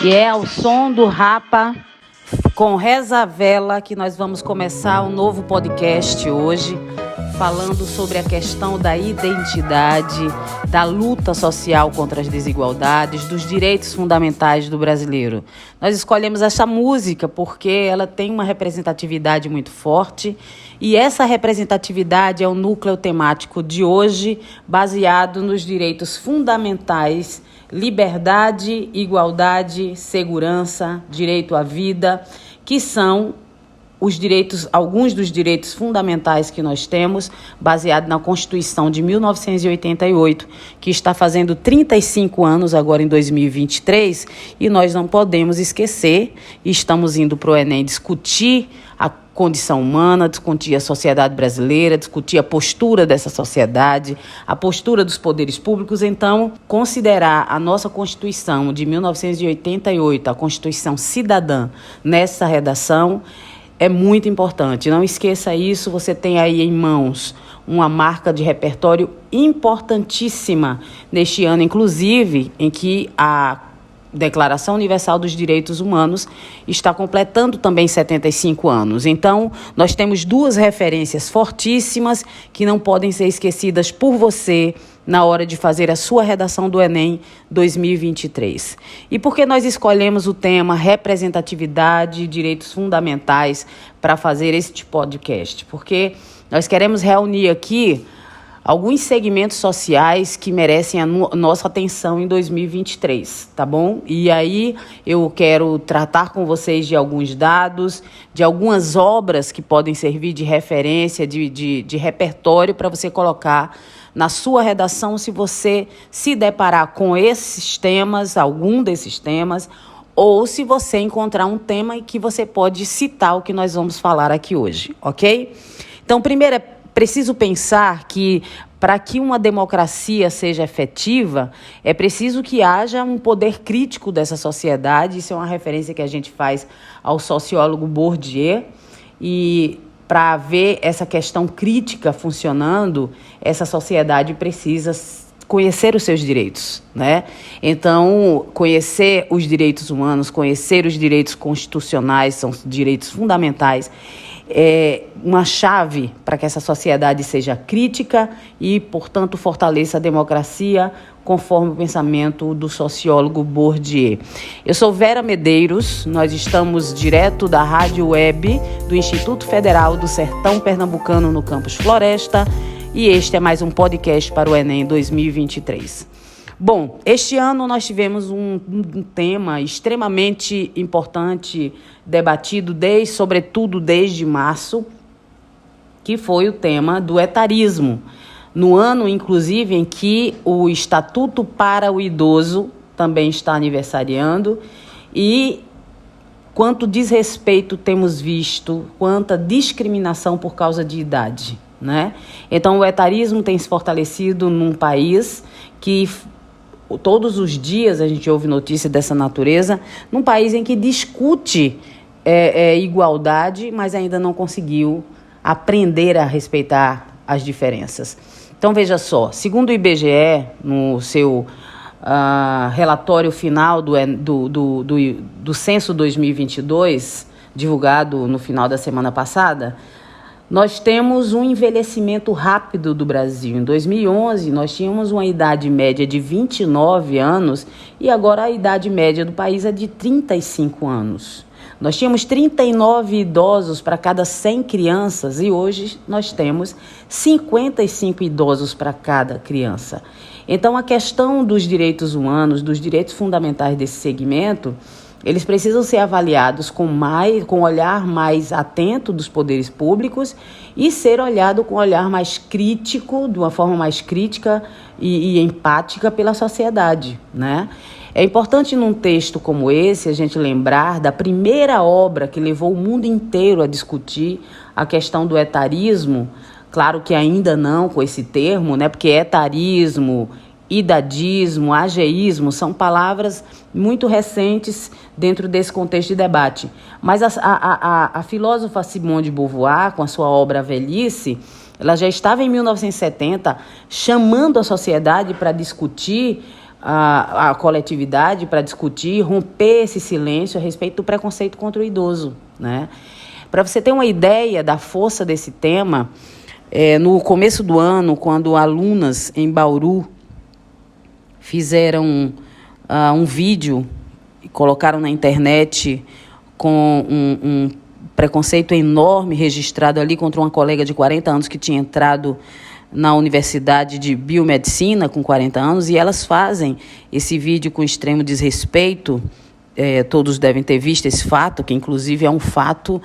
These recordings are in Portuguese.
E é ao som do Rapa com Reza a Vela que nós vamos começar um novo podcast hoje, falando sobre a questão da identidade, da luta social contra as desigualdades, dos direitos fundamentais do brasileiro. Nós escolhemos essa música porque ela tem uma representatividade muito forte e essa representatividade é o núcleo temático de hoje, baseado nos direitos fundamentais: liberdade, igualdade, segurança, direito à vida, que são os direitos, alguns dos direitos fundamentais que nós temos, baseado na Constituição de 1988, que está fazendo 35 anos agora em 2023, e nós não podemos esquecer, e estamos indo para o Enem discutir a condição humana, discutir a sociedade brasileira, discutir a postura dessa sociedade, a postura dos poderes públicos. Então, considerar a nossa Constituição de 1988, a Constituição Cidadã, nessa redação, é muito importante. Não esqueça isso, você tem aí em mãos uma marca de repertório importantíssima neste ano, inclusive, em que a Declaração Universal dos Direitos Humanos está completando também 75 anos. Então, nós temos duas referências fortíssimas que não podem ser esquecidas por você na hora de fazer a sua redação do Enem 2023. E por que nós escolhemos o tema representatividade e direitos fundamentais para fazer este podcast? Porque nós queremos reunir aqui alguns segmentos sociais que merecem a nossa atenção em 2023, tá bom? E aí eu quero tratar com vocês de alguns dados, de algumas obras que podem servir de referência, de repertório para você colocar na sua redação se você se deparar com esses temas, algum desses temas, ou se você encontrar um tema em que você pode citar o que nós vamos falar aqui hoje, ok? Então, primeiro é preciso pensar que, para que uma democracia seja efetiva, é preciso que haja um poder crítico dessa sociedade. Isso é uma referência que a gente faz ao sociólogo Bourdieu. E para ver essa questão crítica funcionando, essa sociedade precisa conhecer os seus direitos, né? Então, conhecer os direitos humanos, conhecer os direitos constitucionais, são direitos fundamentais, é uma chave para que essa sociedade seja crítica e, portanto, fortaleça a democracia, conforme o pensamento do sociólogo Bourdieu. Eu sou Vera Medeiros, nós estamos direto da Rádio Web do Instituto Federal do Sertão Pernambucano, no campus Floresta, e este é mais um podcast para o Enem 2023. Bom, este ano nós tivemos um tema extremamente importante, debatido sobretudo desde março, que foi o tema do etarismo. No ano, inclusive, em que o Estatuto para o Idoso também está aniversariando, e quanto desrespeito temos visto, quanta discriminação por causa de idade, né? Então, o etarismo tem se fortalecido num país que todos os dias a gente ouve notícia dessa natureza, num país em que discute igualdade, mas ainda não conseguiu aprender a respeitar as diferenças. Então, veja só, segundo o IBGE, no seu relatório final do Censo 2022, divulgado no final da semana passada, nós temos um envelhecimento rápido do Brasil. Em 2011, nós tínhamos uma idade média de 29 anos e agora a idade média do país é de 35 anos. Nós tínhamos 39 idosos para cada 100 crianças e hoje nós temos 55 idosos para cada criança. Então, a questão dos direitos humanos, dos direitos fundamentais desse segmento, eles precisam ser avaliados com um olhar mais atento dos poderes públicos e ser olhado com um olhar mais crítico, de uma forma mais crítica e empática pela sociedade, né? É importante num texto como esse a gente lembrar da primeira obra que levou o mundo inteiro a discutir a questão do etarismo. Claro que ainda não com esse termo, né? Porque etarismo, idadismo, ageísmo são palavras muito recentes dentro desse contexto de debate. Mas a filósofa Simone de Beauvoir, com a sua obra A Velhice, ela já estava em 1970 chamando a sociedade para discutir a coletividade para discutir, romper esse silêncio a respeito do preconceito contra o idoso, né? Para você ter uma ideia da força desse tema, no começo do ano, quando alunas em Bauru fizeram um vídeo e colocaram na internet com um preconceito enorme registrado ali contra uma colega de 40 anos que tinha entrado na Universidade de Biomedicina com 40 anos, e elas fazem esse vídeo com extremo desrespeito. Todos devem ter visto esse fato, que inclusive é um fato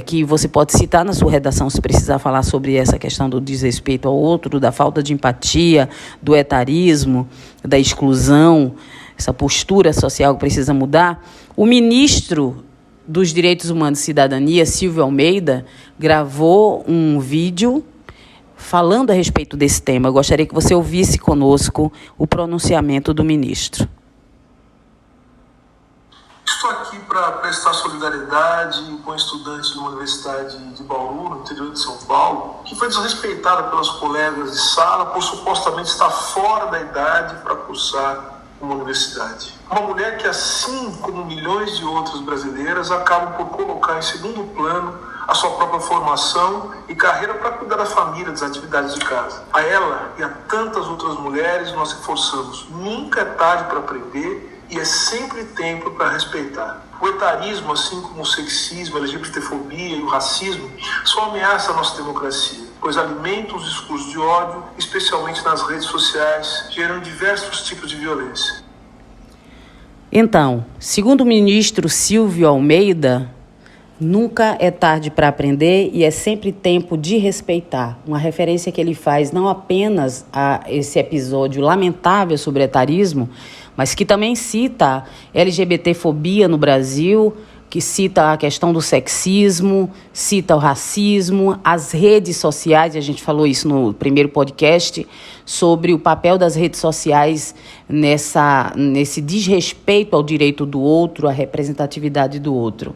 que você pode citar na sua redação se precisar falar sobre essa questão do desrespeito ao outro, da falta de empatia, do etarismo, da exclusão, essa postura social que precisa mudar. O ministro dos Direitos Humanos e Cidadania, Silvio Almeida, gravou um vídeo falando a respeito desse tema. Eu gostaria que você ouvisse conosco o pronunciamento do ministro. Estou aqui para prestar solidariedade com estudantes de uma universidade de Bauru, no interior de São Paulo, que foi desrespeitada pelas colegas de sala por supostamente estar fora da idade para cursar uma universidade. Uma mulher que, assim como milhões de outras brasileiras, acabam por colocar em segundo plano a sua própria formação e carreira para cuidar da família, das atividades de casa. A ela e a tantas outras mulheres nós reforçamos: nunca é tarde para aprender e é sempre tempo para respeitar. O etarismo, assim como o sexismo, a LGBTfobia e o racismo, só ameaçam a nossa democracia, pois alimentam os discursos de ódio, especialmente nas redes sociais, gerando diversos tipos de violência. Então, segundo o ministro Silvio Almeida, nunca é tarde para aprender e é sempre tempo de respeitar. Uma referência que ele faz não apenas a esse episódio lamentável sobre etarismo, mas que também cita LGBTfobia no Brasil, que cita a questão do sexismo, cita o racismo, as redes sociais, e a gente falou isso no primeiro podcast, sobre o papel das redes sociais nesse desrespeito ao direito do outro, à representatividade do outro.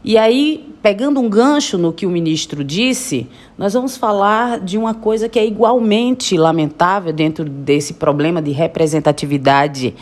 E aí, pegando um gancho no que o ministro disse, nós vamos falar de uma coisa que é igualmente lamentável dentro desse problema de representatividade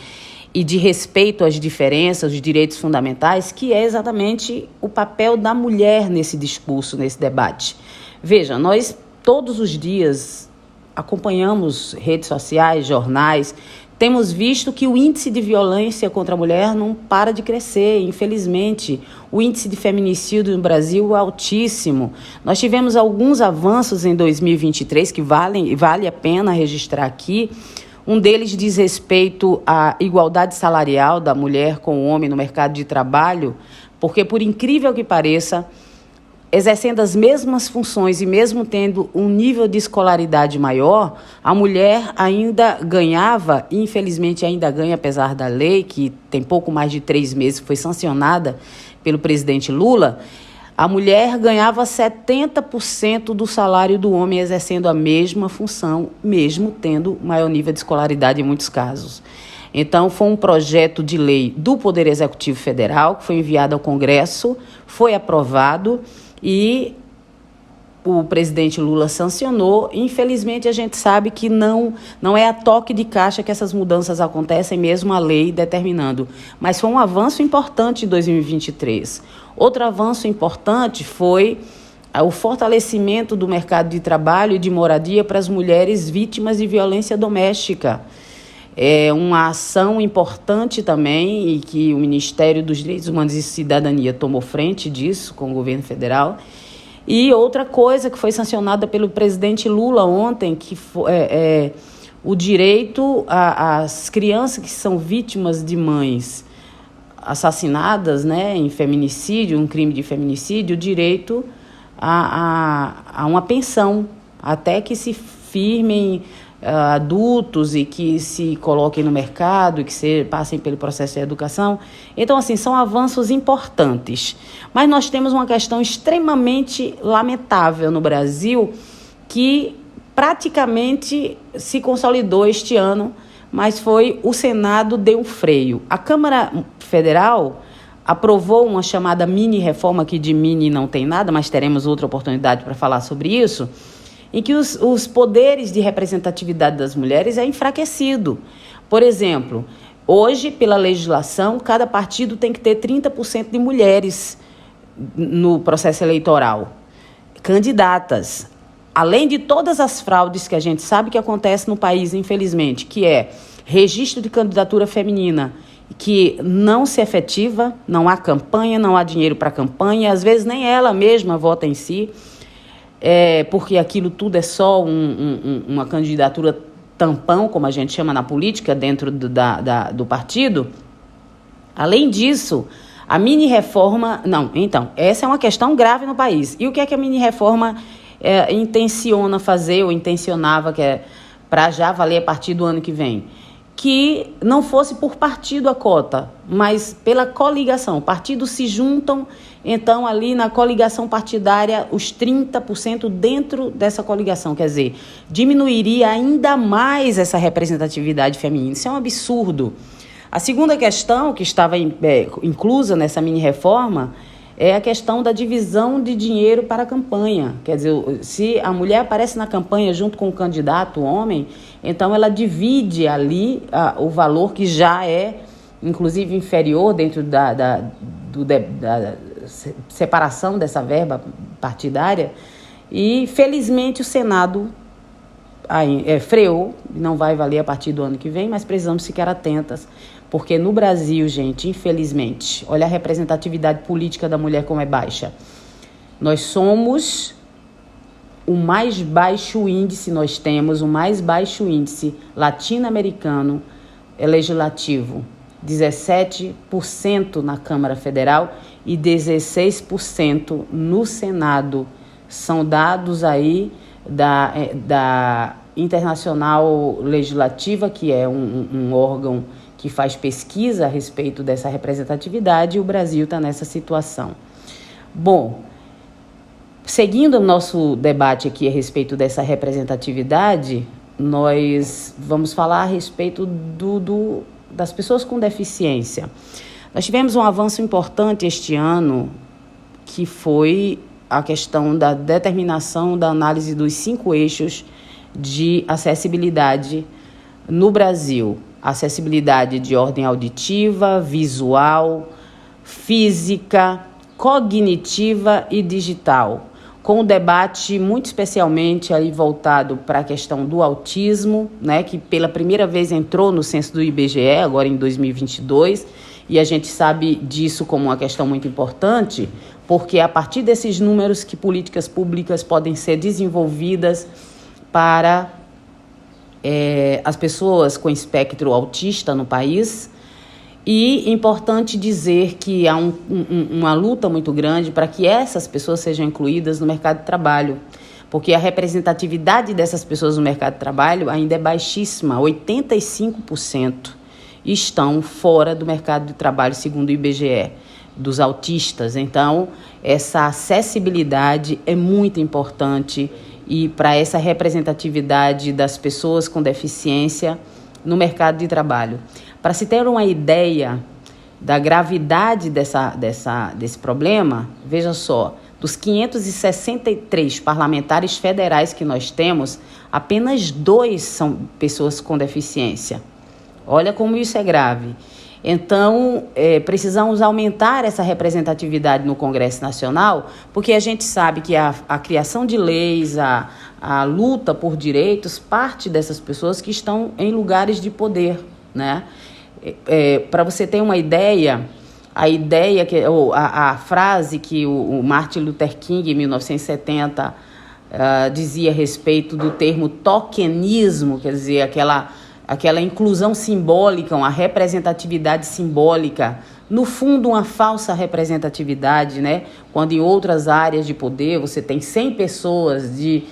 e de respeito às diferenças, os direitos fundamentais, que é exatamente o papel da mulher nesse discurso, nesse debate. Veja, nós todos os dias acompanhamos redes sociais, jornais, temos visto que o índice de violência contra a mulher não para de crescer, infelizmente. O índice de feminicídio no Brasil é altíssimo. Nós tivemos alguns avanços em 2023 que vale a pena registrar aqui. Um deles diz respeito à igualdade salarial da mulher com o homem no mercado de trabalho, porque, por incrível que pareça, exercendo as mesmas funções e mesmo tendo um nível de escolaridade maior, a mulher ainda ganhava, e infelizmente ainda ganha, apesar da lei, que tem pouco mais de 3 meses, foi sancionada pelo presidente Lula, a mulher ganhava 70% do salário do homem exercendo a mesma função, mesmo tendo maior nível de escolaridade em muitos casos. Então, foi um projeto de lei do Poder Executivo Federal, que foi enviado ao Congresso, foi aprovado, e o presidente Lula sancionou. Infelizmente, a gente sabe que não é a toque de caixa que essas mudanças acontecem, mesmo a lei determinando. Mas foi um avanço importante em 2023. Outro avanço importante foi o fortalecimento do mercado de trabalho e de moradia para as mulheres vítimas de violência doméstica. É uma ação importante também, e que o Ministério dos Direitos Humanos e Cidadania tomou frente disso com o governo federal. E outra coisa que foi sancionada pelo presidente Lula ontem, que foi o direito às crianças que são vítimas de mães assassinadas, né, em feminicídio, um crime de feminicídio, o direito a uma pensão, até que se firmem adultos e que se coloquem no mercado e que passem pelo processo de educação. Então, assim, são avanços importantes. Mas nós temos uma questão extremamente lamentável no Brasil, que praticamente se consolidou este ano, mas foi o Senado deu um freio. A Câmara Federal aprovou uma chamada mini-reforma, que de mini não tem nada, mas teremos outra oportunidade para falar sobre isso, em que os poderes de representatividade das mulheres é enfraquecido. Por exemplo, hoje, pela legislação, cada partido tem que ter 30% de mulheres no processo eleitoral, candidatas. Além de todas as fraudes que a gente sabe que acontece no país, infelizmente, que é registro de candidatura feminina, que não se efetiva, não há campanha, não há dinheiro para campanha, às vezes nem ela mesma vota em si, porque aquilo tudo é só uma candidatura tampão, como a gente chama na política, dentro do partido. Além disso, a mini-reforma... Não, então, essa é uma questão grave no país. E o que é que a mini-reforma intenciona fazer, ou intencionava, que é para já valer a partir do ano que vem? Que não fosse por partido a cota, mas pela coligação. Partidos se juntam, então ali na coligação partidária, os 30% dentro dessa coligação. Quer dizer, diminuiria ainda mais essa representatividade feminina. Isso é um absurdo. A segunda questão, que estava inclusa nessa mini-reforma, é a questão da divisão de dinheiro para a campanha. Quer dizer, se a mulher aparece na campanha junto com o candidato, o homem, então ela divide ali o valor que já é, inclusive, inferior dentro da separação dessa verba partidária. E, felizmente, o Senado freou, não vai valer a partir do ano que vem, mas precisamos ficar atentas, porque no Brasil, gente, infelizmente, olha a representatividade política da mulher como é baixa. Nós somos o mais baixo índice, nós temos o mais baixo índice latino-americano legislativo, 17% na Câmara Federal e 16% no Senado. São dados aí da Internacional Legislativa, que é um órgão que faz pesquisa a respeito dessa representatividade, e o Brasil está nessa situação. Bom, seguindo o nosso debate aqui a respeito dessa representatividade, nós vamos falar a respeito das pessoas com deficiência. Nós tivemos um avanço importante este ano, que foi a questão da determinação da análise dos 5 eixos de acessibilidade no Brasil. Acessibilidade de ordem auditiva, visual, física, cognitiva e digital, com um debate muito especialmente aí voltado para a questão do autismo, né, que pela primeira vez entrou no censo do IBGE, agora em 2022, e a gente sabe disso como uma questão muito importante, porque é a partir desses números que políticas públicas podem ser desenvolvidas para as pessoas com espectro autista no país. E importante dizer que há uma luta muito grande para que essas pessoas sejam incluídas no mercado de trabalho, porque a representatividade dessas pessoas no mercado de trabalho ainda é baixíssima, 85% estão fora do mercado de trabalho, segundo o IBGE, dos autistas. Então, essa acessibilidade é muito importante e para essa representatividade das pessoas com deficiência no mercado de trabalho. Para se ter uma ideia da gravidade desse problema, veja só, dos 563 parlamentares federais que nós temos, apenas 2 são pessoas com deficiência. Olha como isso é grave. Então, precisamos aumentar essa representatividade no Congresso Nacional, porque a gente sabe que a criação de leis, a luta por direitos, parte dessas pessoas que estão em lugares de poder, né? Para você ter uma ideia, a frase que o Martin Luther King, em 1970, dizia a respeito do termo tokenismo, quer dizer, aquela inclusão simbólica, uma representatividade simbólica, no fundo uma falsa representatividade, né? Quando em outras áreas de poder você tem 100 pessoas de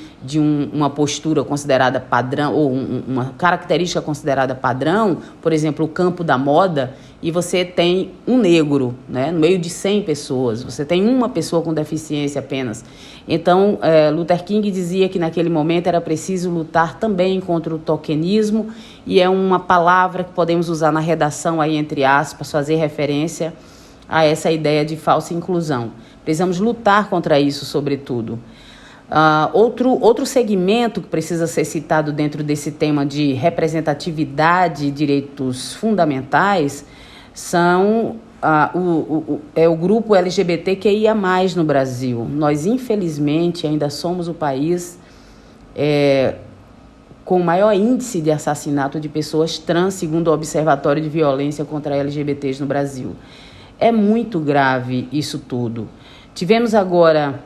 uma postura considerada padrão, ou uma característica considerada padrão, por exemplo, o campo da moda, e você tem um negro, né? No meio de 100 pessoas, você tem uma pessoa com deficiência apenas. Então, Luther King dizia que naquele momento era preciso lutar também contra o tokenismo, e é uma palavra que podemos usar na redação, aí entre aspas, fazer referência a essa ideia de falsa inclusão. Precisamos lutar contra isso, sobretudo. Outro segmento que precisa ser citado dentro desse tema de representatividade e direitos fundamentais são o grupo LGBTQIA+, no Brasil. Nós, infelizmente, ainda somos o país com o maior índice de assassinato de pessoas trans, segundo o Observatório de Violência contra LGBTs no Brasil. É muito grave isso tudo. Tivemos agora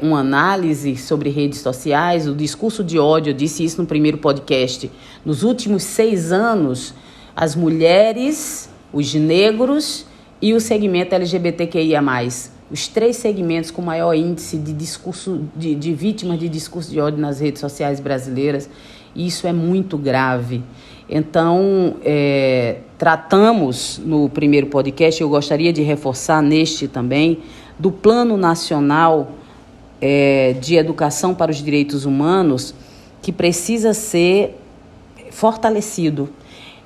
uma análise sobre redes sociais, o discurso de ódio, eu disse isso no primeiro podcast. Nos últimos 6 anos, as mulheres, os negros e o segmento LGBTQIA+, os 3 segmentos com maior índice de discurso de vítimas de discurso de ódio nas redes sociais brasileiras. Isso é muito grave. Então, tratamos no primeiro podcast, eu gostaria de reforçar neste também, do Plano Nacional de Educação para os Direitos Humanos, que precisa ser fortalecido.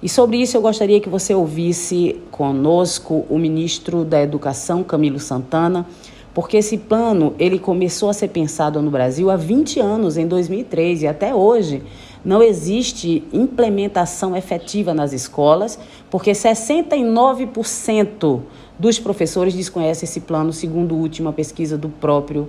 E sobre isso eu gostaria que você ouvisse conosco o ministro da Educação, Camilo Santana, porque esse plano ele começou a ser pensado no Brasil há 20 anos, em 2003, e até hoje não existe implementação efetiva nas escolas, porque 69% dos professores desconhecem esse plano, segundo a última pesquisa do próprio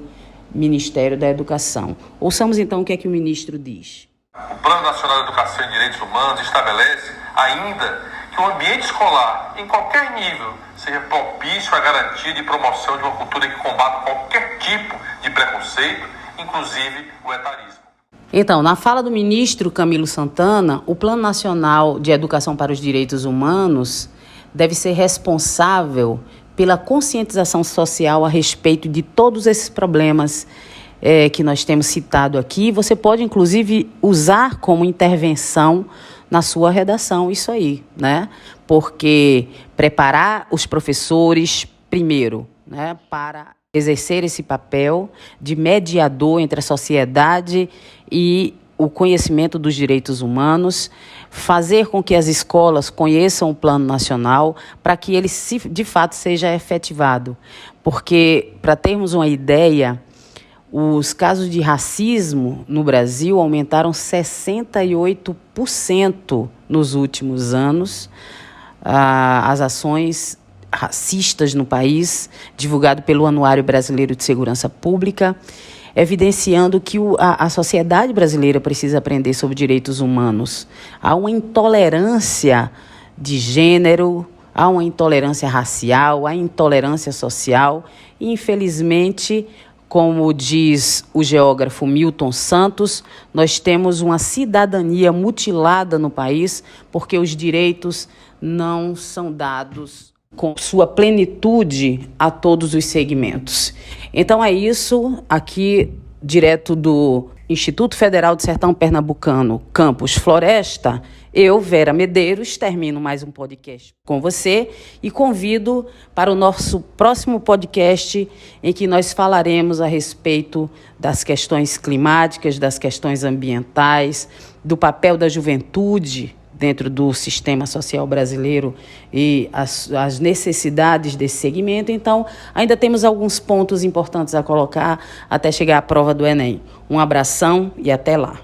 Ministério da Educação. Ouçamos então o que é que o ministro diz. O Plano Nacional de Educação e Direitos Humanos estabelece ainda que o ambiente escolar, em qualquer nível, seja propício à garantia de promoção de uma cultura que combata qualquer tipo de preconceito, inclusive o etarismo. Então, na fala do ministro Camilo Santana, o Plano Nacional de Educação para os Direitos Humanos deve ser responsável pela conscientização social a respeito de todos esses problemas que nós temos citado aqui. Você pode, inclusive, usar como intervenção na sua redação isso aí, né? Porque preparar os professores, primeiro, né, para exercer esse papel de mediador entre a sociedade e o conhecimento dos direitos humanos, fazer com que as escolas conheçam o Plano Nacional para que ele, de fato, seja efetivado. Porque, para termos uma ideia, os casos de racismo no Brasil aumentaram 68% nos últimos anos. As ações racistas no país, divulgado pelo Anuário Brasileiro de Segurança Pública, evidenciando que a sociedade brasileira precisa aprender sobre direitos humanos. Há uma intolerância de gênero, há uma intolerância racial, há intolerância social e, infelizmente, como diz o geógrafo Milton Santos, nós temos uma cidadania mutilada no país porque os direitos não são dados com sua plenitude a todos os segmentos. Então é isso, aqui direto do Instituto Federal do Sertão Pernambucano, Campus Floresta, eu, Vera Medeiros, termino mais um podcast com você e convido para o nosso próximo podcast em que nós falaremos a respeito das questões climáticas, das questões ambientais, do papel da juventude dentro do sistema social brasileiro e as necessidades desse segmento. Então, ainda temos alguns pontos importantes a colocar até chegar à prova do Enem. Um abração e até lá.